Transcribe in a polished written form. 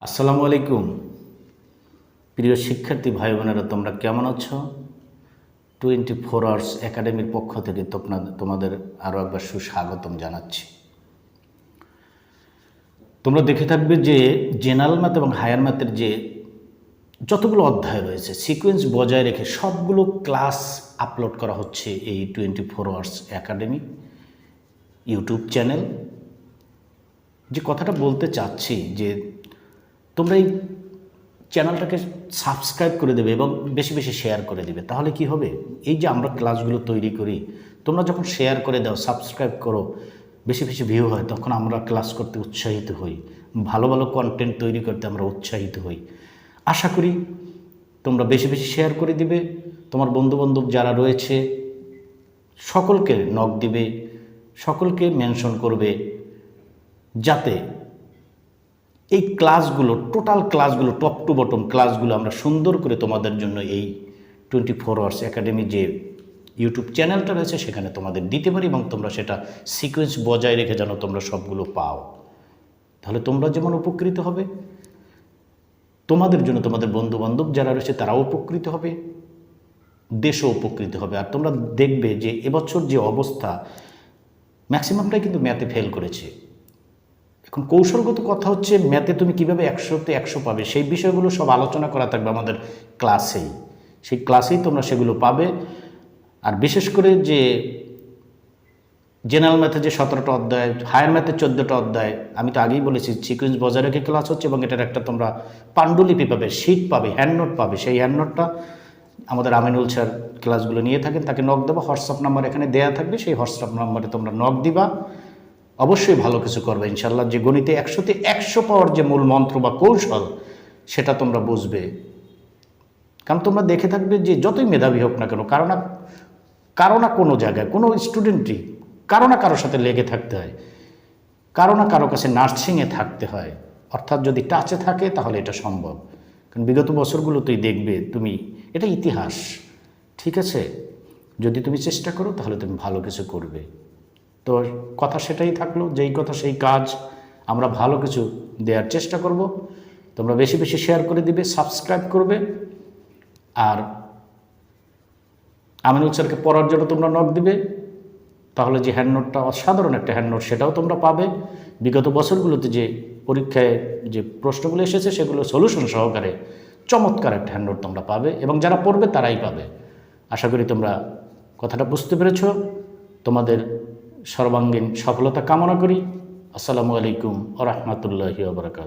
আসসালামু আলাইকুম প্রিয় শিক্ষার্থী ভাই বোনেরা, তোমরা কেমন আছো? 24 আওয়ার্স একাডেমির পক্ষ থেকে তোমাদের আরও একবার সুস্বাগতম জানাচ্ছি। তোমরা দেখে থাকবে যে জেনারেল ম্যাথ এবং হায়ার ম্যাথের যে যতগুলো অধ্যায় রয়েছে সিকোয়েন্স বজায় রেখে সবগুলো ক্লাস আপলোড করা হচ্ছে এই 24 আওয়ার্স একাডেমি ইউটিউব চ্যানেল। যে কথাটা বলতে চাচ্ছি যে তোমরা এই চ্যানেলটাকে সাবস্ক্রাইব করে দেবে এবং বেশি বেশি শেয়ার করে দেবে। তাহলে কি হবে, এই যে আমরা ক্লাসগুলো তৈরি করি, তোমরা যখন শেয়ার করে দাও, সাবস্ক্রাইব করো, বেশি বেশি ভিউ হয়, তখন আমরা ক্লাস করতে উৎসাহিত হই, ভালো ভালো কন্টেন্ট তৈরি করতে আমরা উৎসাহিত হই। আশা করি তোমরা বেশি বেশি শেয়ার করে দিবে, তোমার বন্ধুবান্ধব যারা রয়েছে সকলকে নক দিবে, সকলকে মেনশন করবে, যাতে এই ক্লাসগুলো টোটাল ক্লাসগুলো টপ টু বটম ক্লাসগুলো আমরা সুন্দর করে তোমাদের জন্য এই 24 আওয়ার্স একাডেমি যে ইউটিউব চ্যানেলটা রয়েছে সেখানে তোমাদের দিতে পারি এবং তোমরা সেটা সিকোয়েন্স বজায় রেখে যেন তোমরা সবগুলো পাও। তাহলে তোমরা যেমন উপকৃত হবে, তোমাদের জন্য তোমাদের বন্ধুবান্ধব যারা রয়েছে তারাও উপকৃত হবে, দেশও উপকৃত হবে। আর তোমরা দেখবে যে এবছর যে অবস্থা, ম্যাক্সিমামটাই কিন্তু ম্যাথে ফেল করেছে। এখন কৌশলগত কথা হচ্ছে ম্যাথে তুমি কীভাবে 100তে 100 পাবে, সেই বিষয়গুলো সব আলোচনা করা থাকবে আমাদের ক্লাসেই। সেই ক্লাসেই তোমরা সেগুলো পাবে। আর বিশেষ করে যে জেনারেল ম্যাথে যে 17টা অধ্যায়, হায়ার ম্যাথে 14টা অধ্যায়, আমি তো আগেই বলেছি সিকোয়েন্স বজায় রেখে ক্লাস হচ্ছে এবং এটার একটা তোমরা পাণ্ডুলিপি পাবে, শিট পাবে, হ্যান্ডনোট পাবে। সেই হ্যান্ডনোটটা আমাদের আমিনুল স্যার ক্লাসগুলো নিয়ে থাকেন, তাকে নক দেবা, হোয়াটসঅ্যাপ নাম্বার এখানে দেয়া থাকবে, সেই হোয়াটসঅ্যাপ নাম্বারে তোমরা নক দিবা। অবশ্যই ভালো কিছু করবে ইনশাল্লাহ। যে গণিতে 100তে 100 পাওয়ার যে মূল মন্ত্র বা কৌশল, সেটা তোমরা বুঝবে। কারণ তোমরা দেখে থাকবে যে যতই মেধাবী হোক না কেন, কারো না কোনো জায়গায় কোনো স্টুডেন্টই কারো না কারোর সাথে লেগে থাকতে হয়, কারো না কারো কাছে নার্সিংয়ে থাকতে হয়। অর্থাৎ যদি টাচে থাকে তাহলে এটা সম্ভব। কারণ বিগত বছরগুলোতেই দেখবে তুমি, এটা ইতিহাস, ঠিক আছে? যদি তুমি চেষ্টা করো তাহলে তুমি ভালো কিছু করবে। তো কথা সেটাই থাকলো, যেই কথা সেই কাজ। আমরা ভালো কিছু দেওয়ার চেষ্টা করব। তোমরা বেশি বেশি শেয়ার করে দিবে, সাবস্ক্রাইব করবে। আর আমিনুল স্যারকে পড়ার জন্য তোমরা নক দিবে, তাহলে যে হ্যান্ডনোটটা অসাধারণ একটা হ্যান্ডনোট সেটাও তোমরা পাবে। বিগত বছরগুলোতে যে পরীক্ষায় যে প্রশ্নগুলো এসেছে সেগুলো সলিউশন সহকারে চমৎকার একটা হ্যান্ডনোট তোমরা পাবে এবং যারা পড়বে তারাই পাবে। আশা করি তোমরা কথাটা বুঝতে পেরেছ। তোমাদের সর্বাঙ্গীন সফলতা কামনা করি। আসসালামু আলাইকুম ওয়া রাহমাতুল্লাহি ওয়া বারাকাতুহু।